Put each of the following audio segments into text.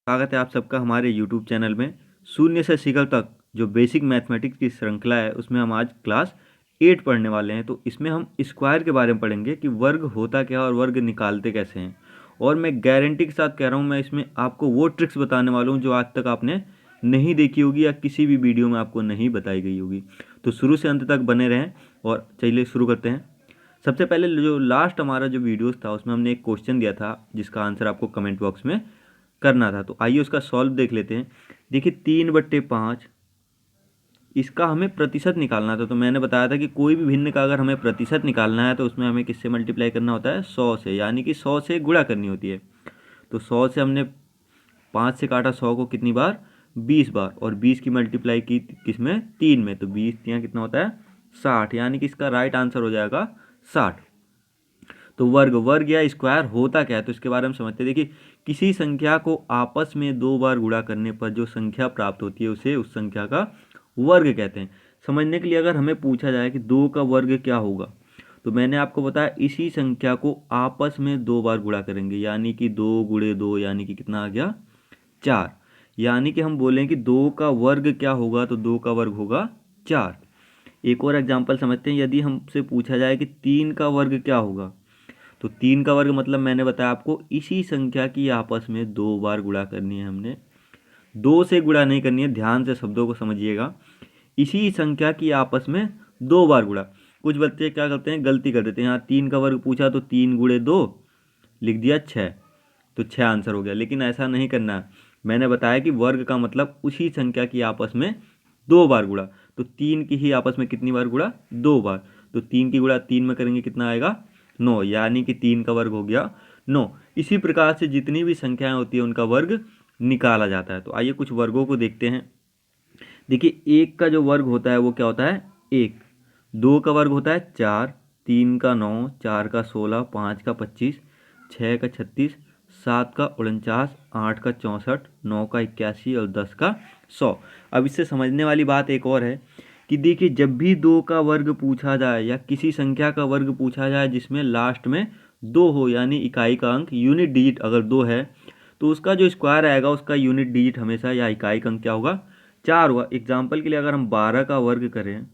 स्वागत है आप सबका हमारे YouTube चैनल में। शून्य से शिखर तक जो बेसिक मैथमेटिक्स की श्रृंखला है उसमें हम आज क्लास 8 पढ़ने वाले हैं। तो इसमें हम स्क्वायर के बारे में पढ़ेंगे कि वर्ग होता क्या है और वर्ग निकालते कैसे हैं। और मैं गारंटी के साथ कह रहा हूँ, मैं इसमें आपको वो ट्रिक्स बताने वाला हूँ जो आज तक आपने नहीं देखी होगी या किसी भी वीडियो में आपको नहीं बताई गई होगी। तो शुरू से अंत तक बने रहें और चलिए शुरू करते हैं। सबसे पहले जो लास्ट हमारा जो वीडियोस था उसमें हमने एक क्वेश्चन दिया था जिसका आंसर आपको कमेंट बॉक्स में करना था। तो आइए उसका सॉल्व देख लेते हैं। देखिए 3/5 इसका हमें प्रतिशत निकालना था। तो मैंने बताया था कि कोई भी भिन्न का अगर हमें प्रतिशत निकालना है तो उसमें हमें किससे मल्टीप्लाई करना होता है, 100 से, यानी कि 100 से गुणा करनी होती है। तो 100 से हमने 5 से काटा 100 को कितनी बार, 20 बार, और 20 की मल्टीप्लाई की किसमें, 3 में। तो 20 यहाँ कितना होता है, 60, यानी कि इसका राइट आंसर हो जाएगा 60। तो वर्ग वर्ग या स्क्वायर होता क्या है तो इसके बारे में समझते हैं। देखिए किसी संख्या को आपस में 2 बार गुणा करने पर जो संख्या प्राप्त होती है उसे उस संख्या का वर्ग कहते हैं। समझने के लिए अगर हमें पूछा जाए कि 2 का वर्ग क्या होगा, तो मैंने आपको बताया इसी संख्या को आपस में 2 बार गुणा करेंगे, यानी कि 2 गुणे 2 यानी कि कितना आ गया, 4। यानी कि हम बोलें कि 2 का वर्ग क्या होगा, तो 2 का वर्ग होगा 4। एक और एग्जाम्पल समझते हैं। यदि हमसे पूछा जाए कि 3 का वर्ग क्या होगा, तो 3 का वर्ग मतलब मैंने बताया आपको इसी संख्या की आपस में 2 बार गुणा करनी है। हमने 2 से गुणा नहीं करनी है, ध्यान से शब्दों को समझिएगा। इसी संख्या की आपस में 2 बार गुणा। कुछ बच्चे क्या करते हैं, गलती कर देते हैं। यहाँ 3 का वर्ग पूछा तो 3 गुणे 2 लिख दिया 6, तो 6 आंसर हो गया। लेकिन ऐसा नहीं करना है। मैंने बताया कि वर्ग का मतलब उसी संख्या की आपस में 2 बार गुणा। तो 3 की ही आपस में कितनी बार गुणा, 2 बार। तो 3 की गुणा 3 में करेंगे कितना आएगा, 9, यानी कि 3 का वर्ग हो गया 9। इसी प्रकार से जितनी भी संख्याएं होती है उनका वर्ग निकाला जाता है। तो आइए कुछ वर्गों को देखते हैं। देखिए 1 का जो वर्ग होता है वो क्या होता है, 1। 2 का वर्ग होता है 4, 3 का 9, 4 का 16, 5 का 25, 6 का 36, 7 का 49, 8 का 64, 9 का 81 और 10 का 100। अब इससे समझने वाली बात एक और है कि देखिए जब भी 2 का वर्ग पूछा जाए या किसी संख्या का वर्ग पूछा जाए जिसमें लास्ट में 2 हो, यानी इकाई का अंक, यूनिट डिजिट अगर 2 है, तो उसका जो स्क्वायर आएगा उसका यूनिट डिजिट हमेशा या इकाई का अंक क्या होगा, 4 हुआ। एग्जाम्पल के लिए अगर हम 12 का वर्ग करें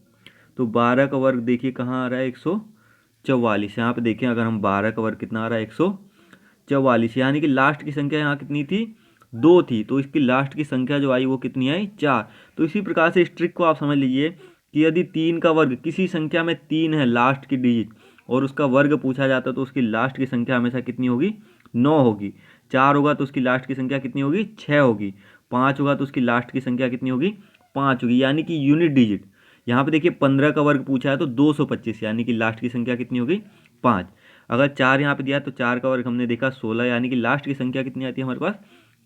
तो 12 का वर्ग देखिए कहाँ आ रहा है, 144। यहाँ पे देखें अगर हम 12 का वर्ग कितना आ रहा है, 144, यानी कि लास्ट की संख्या यहाँ कितनी थी, 2 थी, तो इसकी लास्ट की संख्या जो आई वो कितनी आई, 4। तो इसी प्रकार से इस ट्रिक को आप समझ लीजिए कि यदि 3 का वर्ग, किसी संख्या में 3 है लास्ट की डिजिट और उसका वर्ग पूछा जाता है तो उसकी लास्ट की संख्या हमेशा कितनी होगी, 9 होगी। 4 होगा तो उसकी लास्ट की संख्या कितनी होगी, 6 होगी। 5 होगा तो उसकी लास्ट की संख्या कितनी होगी, 5 होगी, यानी कि यूनिट डिजिट। यहाँ पे देखिए 15 का वर्ग पूछा है तो 225, यानी कि लास्ट की संख्या कितनी होगी, 5। अगर 4 यहाँ पे दिया तो 4 का वर्ग हमने देखा 16, यानी कि लास्ट की संख्या कितनी आती है हमारे पास,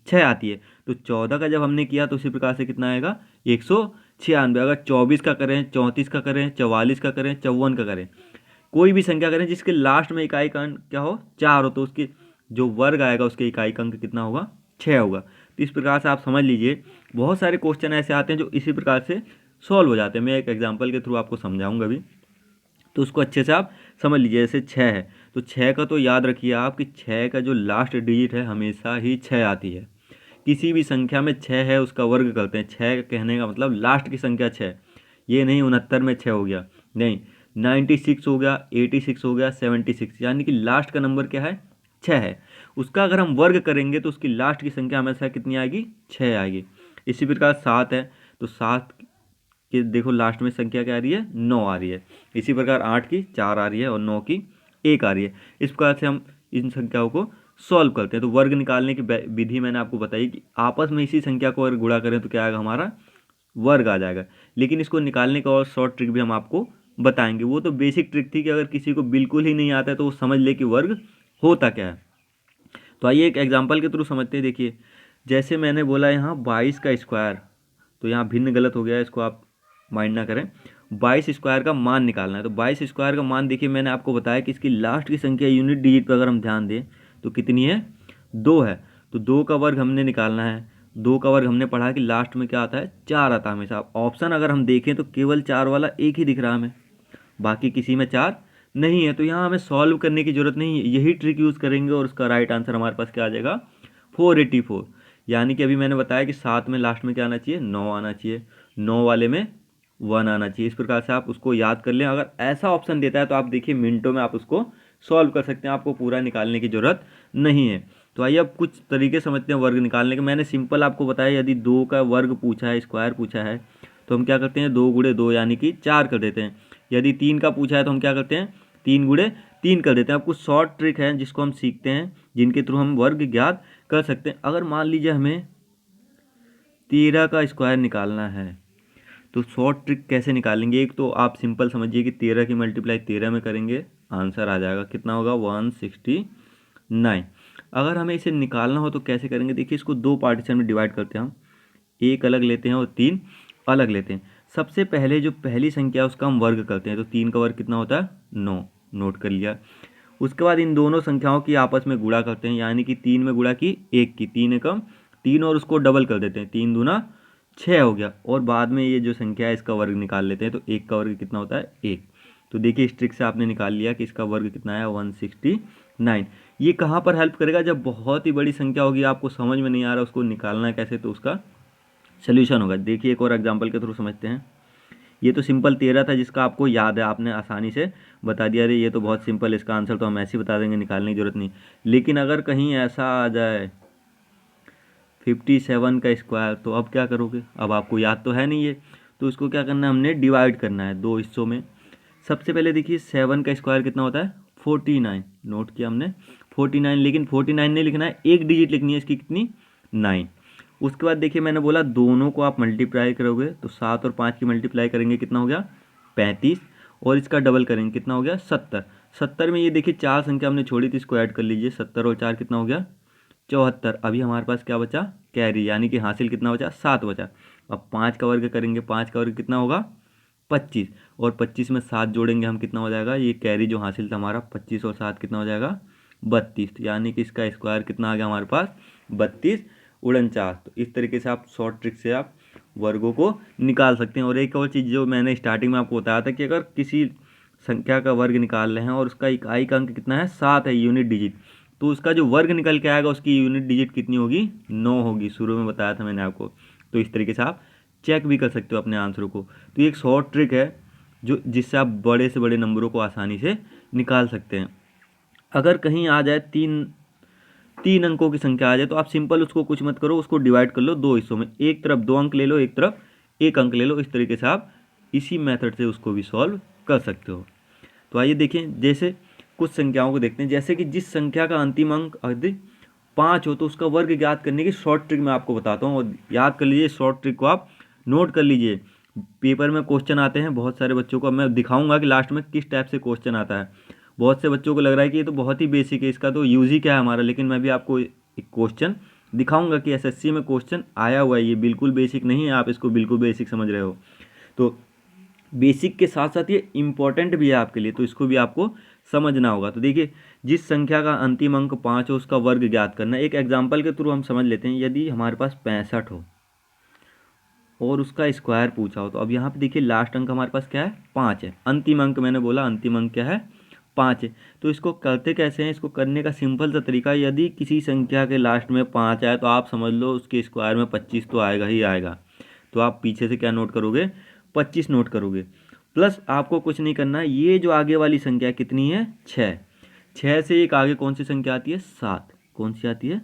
6 आती है। तो 14 का जब हमने किया तो उसी प्रकार से कितना आएगा, 196। अगर 24 का करें, 34 का करें, 44 का करें, 54 का करें, कोई भी संख्या करें जिसके लास्ट में इकाई का अंक क्या हो, 4 हो, तो उसके जो वर्ग आएगा उसके इकाई का अंक कितना होगा, 6 होगा। तो इस प्रकार से आप समझ लीजिए बहुत सारे क्वेश्चन ऐसे आते हैं जो इसी प्रकार से सॉल्व हो जाते हैं। मैं एक एग्जाम्पल के थ्रू आपको समझाऊंगा भी, तो उसको अच्छे से आप समझ लीजिए। जैसे 6 है तो 6 का तो याद रखिए आप कि 6 का जो लास्ट डिजिट है हमेशा ही 6 आती है। किसी भी संख्या में 6 है उसका वर्ग करते हैं। 6 कहने का मतलब लास्ट की संख्या 6, ये नहीं 69 में 6 हो गया, नहीं, 96 हो गया, 86 हो गया, 76, यानी कि लास्ट का नंबर क्या है, 6 है। उसका अगर हम वर्ग करेंगे तो उसकी लास्ट की संख्या हमेशा कितनी आएगी, 6 आएगी। इसी प्रकार 7 है तो 7 कि देखो लास्ट में संख्या क्या आ रही है, 9 आ रही है। इसी प्रकार 8 की 4 आ रही है और 9 की 1 आ रही है। इस प्रकार से हम इन संख्याओं को सॉल्व करते हैं। तो वर्ग निकालने की विधि मैंने आपको बताई कि आपस में इसी संख्या को अगर गुणा करें तो क्या आएगा, हमारा वर्ग आ जाएगा। लेकिन इसको निकालने का और शॉर्ट ट्रिक भी हम आपको बताएंगे। वो तो बेसिक ट्रिक थी कि अगर किसी को बिल्कुल ही नहीं आता है तो वो समझ ले कि वर्ग होता क्या है। तो आइए एक एग्जाम्पल के थ्रू समझते हैं। देखिए जैसे मैंने बोला यहाँ 22 का स्क्वायर, तो यहाँ भिन्न गलत हो गया है, इसको आप माइंड ना करें। 22 स्क्वायर का मान निकालना है। तो 22 स्क्वायर का मान देखिए मैंने आपको बताया कि इसकी लास्ट की संख्या यूनिट डिजिट पर अगर हम ध्यान दें तो कितनी है, 2 है। तो 2 का वर्ग हमने निकालना है। 2 का वर्ग हमने पढ़ा कि लास्ट में क्या आता है, 4 आता है हमेशा। ऑप्शन अगर हम देखें तो केवल 4 वाला एक ही दिख रहा है हमें, बाकी किसी में 4 नहीं है। तो यहाँ हमें सॉल्व करने की जरूरत नहीं है, यही ट्रिक यूज़ करेंगे और उसका राइट आंसर हमारे पास क्या आ जाएगा, 484। यानी कि अभी मैंने बताया कि 7 में लास्ट में क्या आना चाहिए, 9 आना चाहिए, 9 वाले में 1 आना चाहिए। इस प्रकार से आप उसको याद कर लें। अगर ऐसा ऑप्शन देता है तो आप देखिए मिनटों में आप उसको सॉल्व कर सकते हैं, आपको पूरा निकालने की ज़रूरत नहीं है। तो आइए अब कुछ तरीके समझते हैं वर्ग निकालने के। मैंने सिंपल आपको बताया, यदि 2 का वर्ग पूछा है, स्क्वायर पूछा है, तो हम क्या करते हैं 2 गुणे 2 यानी कि 4 कर देते हैं। यदि 3 का पूछा है तो हम क्या करते हैं 3 गुणे 3 कर देते हैं। अब कुछ शॉर्ट ट्रिक है जिसको हम सीखते हैं, जिनके थ्रू हम वर्ग ज्ञात कर सकते हैं। अगर मान लीजिए हमें 13 का स्क्वायर निकालना है तो शॉर्ट ट्रिक कैसे निकालेंगे। एक तो आप सिंपल समझिए कि 13 की मल्टीप्लाई 13 में करेंगे, आंसर आ जाएगा, कितना होगा 169। अगर हमें इसे निकालना हो तो कैसे करेंगे, देखिए इसको 2 पार्टीशन में डिवाइड करते हैं हम, एक अलग लेते हैं और 3 अलग लेते हैं। सबसे पहले जो पहली संख्या है उसका हम वर्ग करते हैं, तो 3 का वर्ग कितना होता है 9, नोट कर लिया। उसके बाद इन दोनों संख्याओं की आपस में गुणा करते हैं, यानी कि 3 में गुणा की 1 की, 3 एकम 3 और उसको डबल कर देते हैं, 3 दूना 6 हो गया। और बाद में ये जो संख्या है इसका वर्ग निकाल लेते हैं, तो 1 का वर्ग कितना होता है 1। तो देखिए इस ट्रिक से आपने निकाल लिया कि इसका वर्ग कितना है 169। ये कहाँ पर हेल्प करेगा, जब बहुत ही बड़ी संख्या होगी, आपको समझ में नहीं आ रहा उसको निकालना कैसे, तो उसका सोल्यूशन होगा। देखिए एक और एग्जाम्पल के थ्रू समझते हैं। ये तो सिंपल 13 था जिसका आपको याद है, आपने आसानी से बता दिया, अरे ये तो बहुत सिंपल, इसका आंसर तो हम ऐसे ही बता देंगे, निकालने की जरूरत नहीं। लेकिन अगर कहीं ऐसा आ जाए 57 का स्क्वायर, तो अब क्या करोगे, अब आपको याद तो है नहीं ये, तो इसको क्या करना है, हमने डिवाइड करना है 2 हिस्सों में। सबसे पहले देखिए 7 का स्क्वायर कितना होता है 49, नोट किया हमने 49, लेकिन 49 नहीं लिखना है, एक डिजिट लिखनी है इसकी, कितनी 9। उसके बाद देखिए मैंने बोला दोनों को आप मल्टीप्लाई करोगे, तो 7 और 5 की मल्टीप्लाई करेंगे कितना हो गया 35, और इसका डबल करेंगे कितना हो गया 70। 70 में ये देखिए 4 संख्या हमने छोड़ी थी, इसको ऐड कर लीजिए, 70 और 4 कितना हो गया 74। अभी हमारे पास क्या बचा कैरी, यानी कि हासिल कितना बचा 7 बचा। अब 5 का वर्ग करेंगे, 5 का वर्ग कितना होगा 25, और 25 में 7 जोड़ेंगे हम, कितना हो जाएगा, ये कैरी जो हासिल था हमारा 25 और 7 कितना हो जाएगा 32, यानी कि इसका स्क्वायर कितना आ गया हमारे पास 32 49। तो इस तरीके से आप शॉर्ट ट्रिक से आप वर्गों को निकाल सकते हैं। और एक और चीज़ जो मैंने स्टार्टिंग में आपको बताया था कि अगर किसी संख्या का वर्ग निकाल रहे हैं और उसका इकाई का अंक कितना है 7 है, यूनिट डिजिट, तो उसका जो वर्ग निकल के आएगा उसकी यूनिट डिजिट कितनी होगी 9 होगी, शुरू में बताया था मैंने आपको। तो इस तरीके से आप चेक भी कर सकते हो अपने आंसरों को। तो ये एक शॉर्ट ट्रिक है जो जिससे आप बड़े से बड़े नंबरों को आसानी से निकाल सकते हैं। अगर कहीं आ जाए तीन अंकों की संख्या आ जाए तो आप सिंपल उसको कुछ मत करो, उसको डिवाइड कर लो 2 हिस्सों में, एक तरफ 2 अंक ले लो, एक तरफ 1 अंक ले लो। इस तरीके से आप इसी मेथड से उसको भी सॉल्व कर सकते हो। तो आइए देखें, जैसे कुछ संख्याओं को देखते हैं, जैसे कि जिस संख्या का अंतिम अंक यदि 5 हो तो उसका वर्ग ज्ञात करने की शॉर्ट ट्रिक मैं आपको बताता हूँ, और याद कर लीजिए शॉर्ट ट्रिक को, आप नोट कर लीजिए। पेपर में क्वेश्चन आते हैं बहुत सारे बच्चों को, मैं दिखाऊंगा कि लास्ट में किस टाइप से क्वेश्चन आता है। बहुत से बच्चों को लग रहा है कि ये तो बहुत ही बेसिक है, इसका तो यूज ही क्या है हमारा, लेकिन मैं भी आपको एक क्वेश्चन दिखाऊंगा कि एसएससी में क्वेश्चन आया हुआ है, ये बिल्कुल बेसिक नहीं है, आप इसको बिल्कुल बेसिक समझ रहे हो। तो बेसिक के साथ साथ ये इम्पॉर्टेंट भी है आपके लिए, तो इसको भी आपको समझना होगा। तो देखिए जिस संख्या का अंतिम अंक 5 हो उसका वर्ग ज्ञात करना। एक एग्जाम्पल के थ्रू हम समझ लेते हैं। यदि हमारे पास 65 हो और उसका स्क्वायर पूछा हो, तो अब यहाँ पे देखिए लास्ट अंक हमारे पास क्या है 5 है, अंतिम अंक मैंने बोला अंतिम अंक क्या है 5 है। तो इसको करते कैसे हैं, इसको करने का सिंपल सा तरीका, यदि किसी संख्या के लास्ट में 5 आए तो आप समझ लो उसके स्क्वायर में 25 तो आएगा ही आएगा। तो आप पीछे से क्या नोट करोगे 25 नोट करोगे, प्लस आपको कुछ नहीं करना, ये जो आगे वाली संख्या कितनी है 6, 6 से एक आगे कौन सी संख्या आती है 7, कौन सी आती है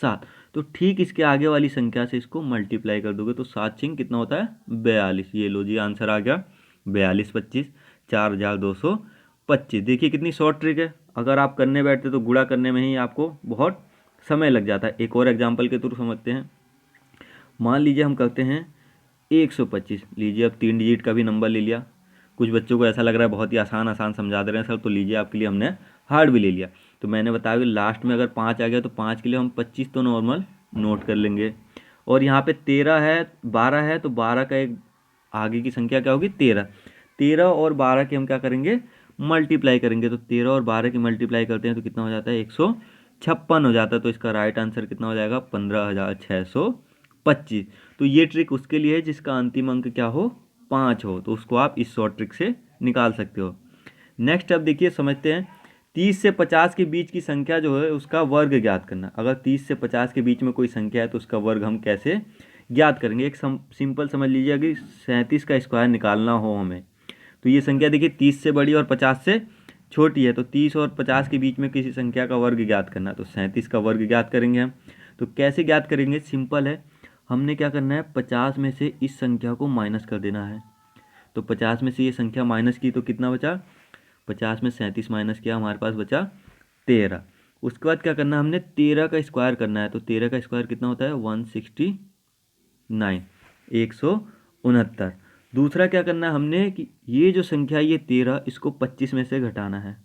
7। तो ठीक इसके आगे वाली संख्या से इसको मल्टीप्लाई कर दोगे तो 7 छिंग कितना होता है 42। ये लो जी आंसर आ गया 42 25 4225। देखिए कितनी शॉर्ट ट्रिक है, अगर आप करने बैठते तो गुणा करने में ही आपको बहुत समय लग जाता है। एक और एग्जाम्पल के थ्रू समझते हैं। मान लीजिए हम करते हैं 125, लीजिए अब 3 डिजिट का भी नंबर ले लिया। कुछ बच्चों को ऐसा लग रहा है बहुत ही आसान आसान समझा दे रहे हैं सर, तो लीजिए आपके लिए हमने हार्ड भी ले लिया। तो मैंने बताया कि लास्ट में अगर 5 आ गया तो 5 के लिए हम 25 तो नॉर्मल नोट कर लेंगे, और यहाँ पे 13 है 12 है तो 12 का एक आगे की संख्या क्या होगी 13, 13 और 12 की हम क्या करेंगे मल्टीप्लाई करेंगे। तो 13 और 12 की मल्टीप्लाई करते हैं तो कितना हो जाता है 156 हो जाता है। तो इसका राइट आंसर कितना हो जाएगा 15,625। तो ये ट्रिक उसके लिए है जिसका अंतिम अंक क्या हो 5 हो, तो उसको आप इस शॉर्ट ट्रिक से निकाल सकते हो। नेक्स्ट अब देखिए समझते हैं 30 से 50 के बीच की संख्या जो है उसका वर्ग ज्ञात करना। अगर 30 से 50 के बीच में कोई संख्या है तो उसका वर्ग हम कैसे ज्ञात करेंगे। एक सिंपल समझ लीजिए कि 37 का स्क्वायर निकालना हो हमें, तो ये संख्या देखिए 30 से बड़ी और 50 से छोटी है, तो 30 और 50 के बीच में किसी संख्या का वर्ग ज्ञात करना, तो 37 का वर्ग ज्ञात करेंगे हम। तो कैसे ज्ञात करेंगे, सिंपल है, हमने क्या करना है 50 में से इस संख्या को माइनस कर देना है। तो 50 में से ये संख्या माइनस की तो कितना बचा, 50 में 37 माइनस किया, हमारे पास बचा 13। उसके बाद क्या करना है, हमने 13 का स्क्वायर करना है। तो 13 का स्क्वायर कितना होता है 169, 169। दूसरा क्या करना है हमने कि ये जो संख्या है ये 13, इसको 25 में से घटाना है।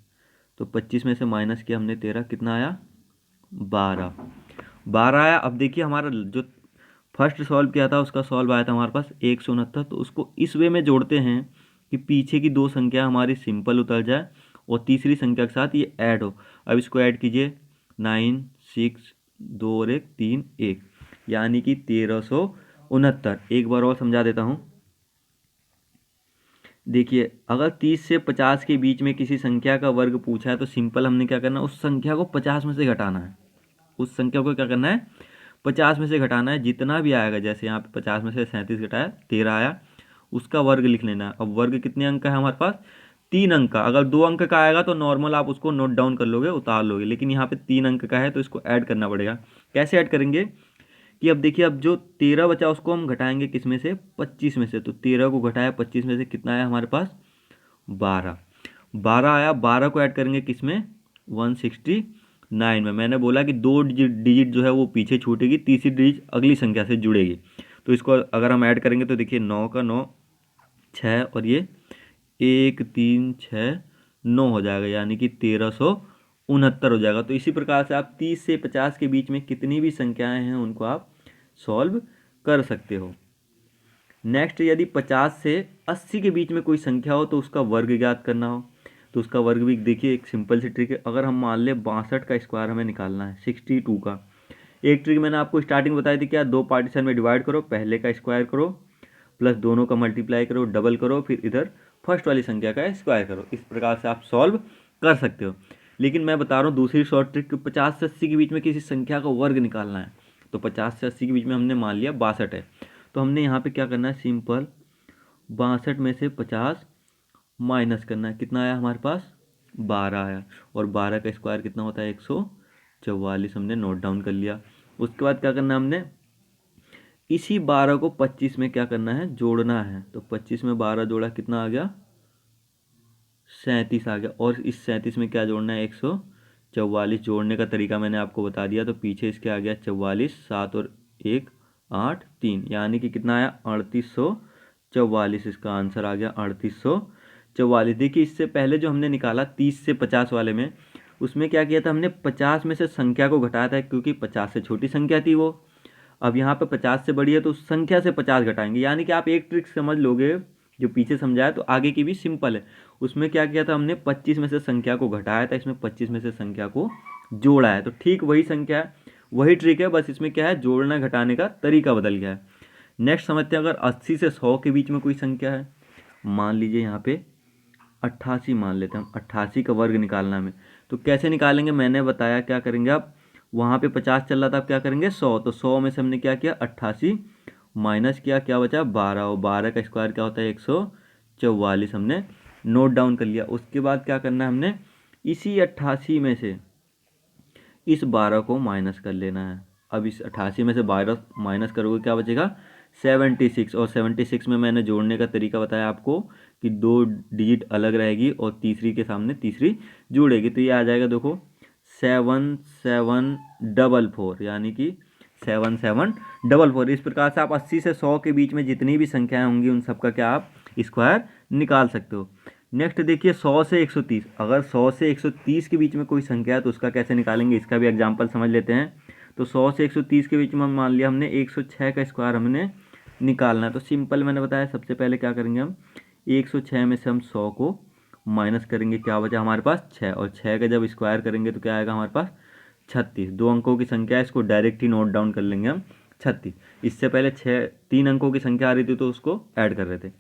तो 25 में से माइनस किया हमने 13, कितना आया 12, 12 आया। अब देखिए हमारा जो फर्स्ट सॉल्व किया था उसका सॉल्व आया था हमारे पास 169। तो उसको इस वे में जोड़ते हैं कि पीछे की दो संख्या हमारी सिंपल उतर जाए और तीसरी संख्या के साथ ये ऐड हो। अब इसको ऐड कीजिए, 9, 6, 2 और 1, 3, 1, यानी कि 1369। एक बार और समझा देता हूँ। देखिए अगर 30 से 50 के बीच में किसी संख्या का वर्ग पूछा है तो सिंपल हमने क्या करना है, उस संख्या को 50 में से घटाना है। उस संख्या को क्या करना है 50 में से घटाना है, जितना भी आएगा। जैसे यहाँ पे 50 में से 37 घटाया 13 आया, उसका वर्ग लिख लेना है। अब वर्ग कितने अंक का है हमारे पास, 3 अंक का। अगर 2 अंक का आएगा तो नॉर्मल आप उसको नोट डाउन कर लोगे, उतार लोगे, लेकिन यहाँ पे 3 अंक का है तो इसको ऐड करना पड़ेगा। कैसे ऐड करेंगे कि अब देखिए, अब जो 13 बचा उसको हम घटाएंगे किस में से, 25 में से। तो 13 को घटाया 25 में से, कितना आया हमारे पास 12, 12 आया। 12 को ऐड करेंगे किस में 169 में। मैंने बोला कि 2 डिजिट जो है वो पीछे छूटेगी, तीसरी डिजिट अगली संख्या से जुड़ेगी। तो इसको अगर हम ऐड करेंगे तो देखिए 9 का 9, 6 और ये 1, 3, 6, 9 हो जाएगा, यानी कि 1369 हो जाएगा। तो इसी प्रकार से आप 30 से 50 के बीच में कितनी भी संख्याएं हैं उनको आप सॉल्व कर सकते हो। नेक्स्ट, यदि 50 से 80 के बीच में कोई संख्या हो तो उसका वर्ग ज्ञात करना हो, तो उसका वर्ग भी देखिए एक सिंपल सी ट्रिक है। अगर हम मान लें 62 का स्क्वायर हमें निकालना है 62 का, एक ट्रिक मैंने आपको स्टार्टिंग बताई थी, क्या 2 पार्टीशन में डिवाइड करो, पहले का स्क्वायर करो प्लस दोनों का मल्टीप्लाई करो, डबल करो, फिर इधर फर्स्ट वाली संख्या का स्क्वायर करो। इस प्रकार से आप सॉल्व कर सकते हो। लेकिन मैं बता रहा हूँ दूसरी शॉर्ट ट्रिक, 50 से 80 के बीच में किसी संख्या का वर्ग निकालना है। तो 50 से 80 के बीच में हमने मान लिया 62 है, तो हमने यहाँ पे क्या करना है, सिंपल 62 में से 50 माइनस करना है। कितना आया हमारे पास 12 आया, और 12 का स्क्वायर कितना होता है 144, हमने नोट डाउन कर लिया। उसके बाद क्या करना है, हमने इसी 12 को 25 में क्या करना है, जोड़ना है। तो 25 में 12 जोड़ा, कितना आ गया 37 आ गया, और इस 37 में क्या जोड़ना है 144। जोड़ने का तरीका मैंने आपको बता दिया। तो पीछे इसके आ गया 44, 7 और 1, 8, 3, यानी कि कितना आया 3844। इसका आंसर आ गया 3844। देखिए इससे पहले जो हमने निकाला 30 से 50 वाले में, उसमें क्या किया था हमने 50 में से संख्या को घटाया था, क्योंकि 50 से छोटी संख्या थी वो। अब यहाँ पे 50 से बड़ी है तो उस संख्या से 50 घटाएंगे। यानी कि आप एक ट्रिक समझ लोगे जो पीछे समझाया, तो आगे की भी सिंपल है। उसमें क्या किया था हमने 25 में से संख्या को घटाया था, इसमें 25 में से संख्या को जोड़ा है। तो ठीक वही संख्या है, वही ट्रिक है, बस इसमें क्या है जोड़ना घटाने का तरीका बदल गया है। नेक्स्ट समझते हैं, अगर 80 से 100 के बीच में कोई संख्या है, मान लीजिए यहाँ पे 88 मान लेते हैं हम, 88 का वर्ग निकालना हमें। तो कैसे निकालेंगे, मैंने बताया क्या करेंगे। आप वहाँ पे 50 चल रहा था, आप क्या करेंगे 100। तो 100 में से हमने क्या किया 88 माइनस किया, क्या बचा 12, और 12 का स्क्वायर क्या होता है 144, हमने नोट डाउन कर लिया। उसके बाद क्या करना है, हमने इसी 88 में से इस 12 को माइनस कर लेना है। अब इस 88 में से 12 माइनस करोगे, क्या बचेगा 76। और 76 में मैंने जोड़ने का तरीका बताया आपको कि 2 डिजिट अलग रहेगी और तीसरी के सामने तीसरी जुड़ेगी। तो ये आ जाएगा देखो 7744, यानी कि 7744। इस प्रकार से आप 80 से 100 के बीच में जितनी भी संख्याएं होंगी उन सबका क्या आप स्क्वायर निकाल सकते हो। नेक्स्ट देखिए 100 से 130, अगर 100 से 130 के बीच में कोई संख्या है तो उसका कैसे निकालेंगे, इसका भी एग्जांपल समझ लेते हैं। तो 100 से 130 के बीच में मान लिया हमने 106 का स्क्वायर हमने निकालना है। तो सिंपल मैंने बताया, सबसे पहले क्या करेंगे हम 106 में से हम 100 को माइनस करेंगे, क्या बचा हमारे पास 6, और 6 का जब स्क्वायर करेंगे तो क्या आएगा हमारे पास 36। 2 अंकों की संख्या है, इसको डायरेक्ट ही नोट डाउन कर लेंगे हम 36। इससे पहले 3 अंकों की संख्या आ रही थी तो उसको ऐड कर रहे थे।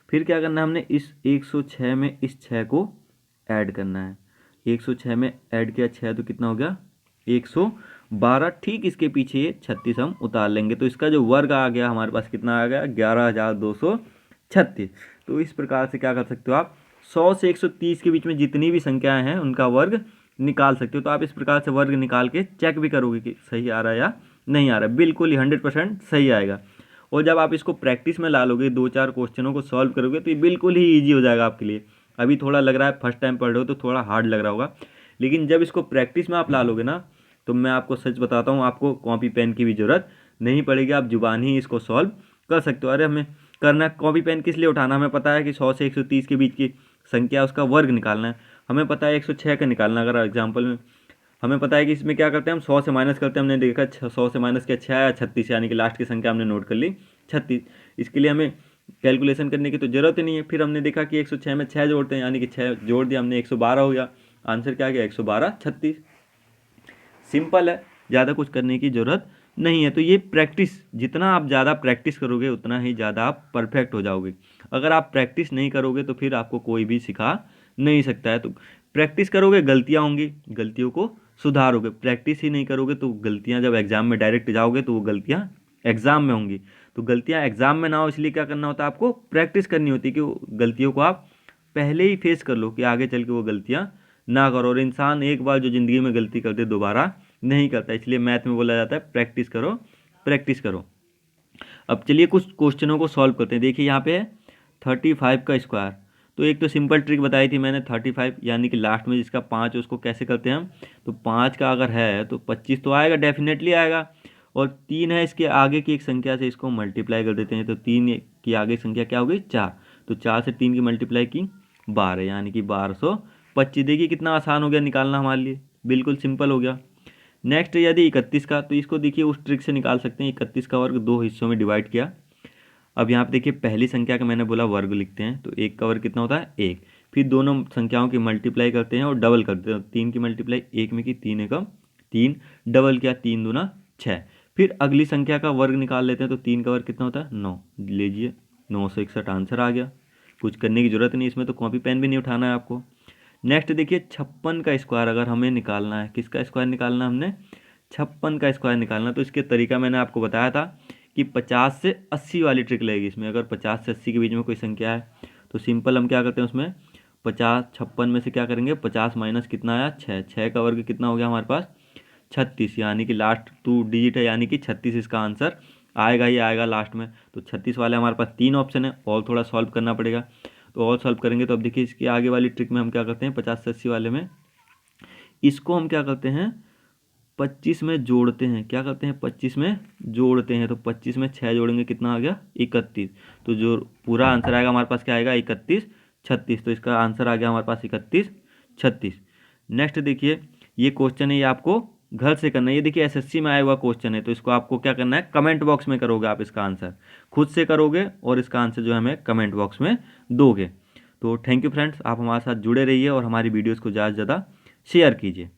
फिर क्या करना है, हमने इस 106 में इस 6 को ऐड करना है। 106 में ऐड किया 6 तो कितना हो गया 112। ठीक इसके पीछे ये 36 हम उतार लेंगे तो इसका जो वर्ग आ गया हमारे पास कितना आ गया 11,236। तो इस प्रकार से क्या कर सकते हो आप 100 से 130 के बीच में जितनी भी संख्याएं हैं उनका वर्ग निकाल सकते हो। तो आप इस प्रकार से वर्ग निकाल के चेक भी करोगे कि सही आ रहा है या नहीं आ रहा है। बिल्कुल ही 100% सही आएगा। और जब आप इसको प्रैक्टिस में ला लोगे 2-4 क्वेश्चनों को सॉल्व करोगे तो ये बिल्कुल ही ईजी हो जाएगा आपके लिए। अभी थोड़ा लग रहा है फर्स्ट टाइम पढ़ रहे हो तो थोड़ा हार्ड लग रहा होगा, लेकिन जब इसको प्रैक्टिस में आप ला लोगे ना तो मैं आपको सच बताता हूँ आपको कॉपी पेन की भी ज़रूरत नहीं पड़ेगी। आप जुबान ही इसको सॉल्व कर सकते हो। अरे हमें करना कॉपी पेन किस लिए उठाना, हमें पता है कि 100 से 130 के बीच की संख्या उसका वर्ग निकालना है। हमें पता है 106 का निकालना। अगर एग्जाम्पल में हमें पता है कि इसमें क्या करते हैं हम 100 से माइनस करते हैं। हमने देखा 100 से माइनस किया 6 या 36, यानी कि लास्ट की संख्या हमने नोट कर ली 36। इसके लिए हमें कैलकुलेशन करने की तो ज़रूरत ही नहीं है। फिर हमने देखा कि 106 में 6 जोड़ते हैं, यानी कि 6 जोड़ दिया हमने 112 हो गया। आंसर क्या गया 112 36। सिंपल है, ज़्यादा कुछ करने की ज़रूरत नहीं है। तो ये प्रैक्टिस, जितना आप ज़्यादा प्रैक्टिस करोगे उतना ही ज़्यादा आप परफेक्ट हो जाओगे। अगर आप प्रैक्टिस नहीं करोगे तो फिर आपको कोई भी सिखा नहीं सकता है। तो प्रैक्टिस करोगे गलतियाँ होंगी, गलतियों को सुधारोगे। प्रैक्टिस ही नहीं करोगे तो गलतियाँ जब एग्ज़ाम में डायरेक्ट जाओगे तो वो गलतियाँ एग्ज़ाम में होंगी। तो गलतियाँ एग्ज़ाम में ना हो इसलिए क्या करना होता है आपको प्रैक्टिस करनी होती है कि वो गलतियों को आप पहले ही फेस कर लो कि आगे चल के वो गलतियाँ ना करो। और इंसान एक बार जो ज़िंदगी में गलती करते दोबारा नहीं करता, इसलिए मैथ में बोला जाता है प्रैक्टिस करो प्रैक्टिस करो। अब चलिए कुछ क्वेश्चनों को सॉल्व करते हैं। देखिए यहाँ पे है 35 का स्क्वायर। तो एक तो सिंपल ट्रिक बताई थी मैंने 35 यानी कि लास्ट में जिसका 5 है उसको कैसे करते हैं हम। तो 5 का अगर है तो 25 तो आएगा, डेफिनेटली आएगा। और 3 है, इसके आगे की एक संख्या से इसको मल्टीप्लाई कर देते हैं तो 3 की आगे संख्या क्या हो गई 4। तो 4 से 3 की मल्टीप्लाई की 12, यानी कि 1225। देखिए कितना आसान हो गया निकालना हमारे लिए, बिल्कुल सिंपल हो गया। नेक्स्ट यदि 31 का, तो इसको देखिए उस ट्रिक से निकाल सकते हैं। 31 का वर्ग 2 हिस्सों में डिवाइड किया। अब यहाँ पे देखिए पहली संख्या का मैंने बोला वर्ग लिखते हैं तो 1 का वर्ग कितना होता है 1। फिर दोनों संख्याओं की मल्टीप्लाई करते हैं और डबल करते हैं। 3 की मल्टीप्लाई 1 में की 3 एकम 3, डबल किया 3 दूना 6। फिर अगली संख्या का वर्ग निकाल लेते हैं तो 3 का वर्ग कितना होता है 9। लीजिए 961 आंसर आ गया। कुछ करने की जरूरत नहीं, इसमें तो कॉपी पेन भी नहीं उठाना है आपको। नेक्स्ट देखिए 56 का स्क्वायर अगर हमें निकालना है, किसका स्क्वायर निकालना है हमने 56 का स्क्वायर निकालना। तो इसके तरीका मैंने आपको बताया था कि 50 से 80 वाली ट्रिक लगेगी इसमें। अगर 50 से 80 के बीच में कोई संख्या है तो सिंपल हम क्या करते हैं उसमें 56 में से क्या करेंगे 50 माइनस कितना आया 6। 6 का वर्ग कितना हो गया हमारे पास 36, यानी कि लास्ट 2 डिजिट है, यानी कि 36 इसका आंसर आएगा ही आएगा लास्ट में। तो 36 वाले हमारे पास 3 ऑप्शन है और थोड़ा सॉल्व करना पड़ेगा। तो और सॉल्व करेंगे तो अब देखिए इसकी आगे वाली ट्रिक में हम क्या करते हैं 50 से 80 वाले में इसको हम क्या करते हैं 25 में जोड़ते हैं। क्या करते हैं 25 में जोड़ते हैं। तो 25 में 6 जोड़ेंगे कितना आ गया 31। तो जो पूरा आंसर आएगा हमारे पास क्या आएगा 31 36। तो इसका आंसर आ गया हमारे पास 31 36। नेक्स्ट देखिए ये क्वेश्चन है, ये आपको घर से करना है। ये देखिए एसएससी में आया हुआ क्वेश्चन है, तो इसको आपको क्या करना है कमेंट बॉक्स में करोगे आप इसका आंसर, खुद से करोगे और इसका आंसर जो है हमें कमेंट बॉक्स में दोगे। तो थैंक यू फ्रेंड्स, आप हमारे साथ जुड़े रहिए और हमारी वीडियोज़ को ज़्यादा से ज़्यादा शेयर कीजिए।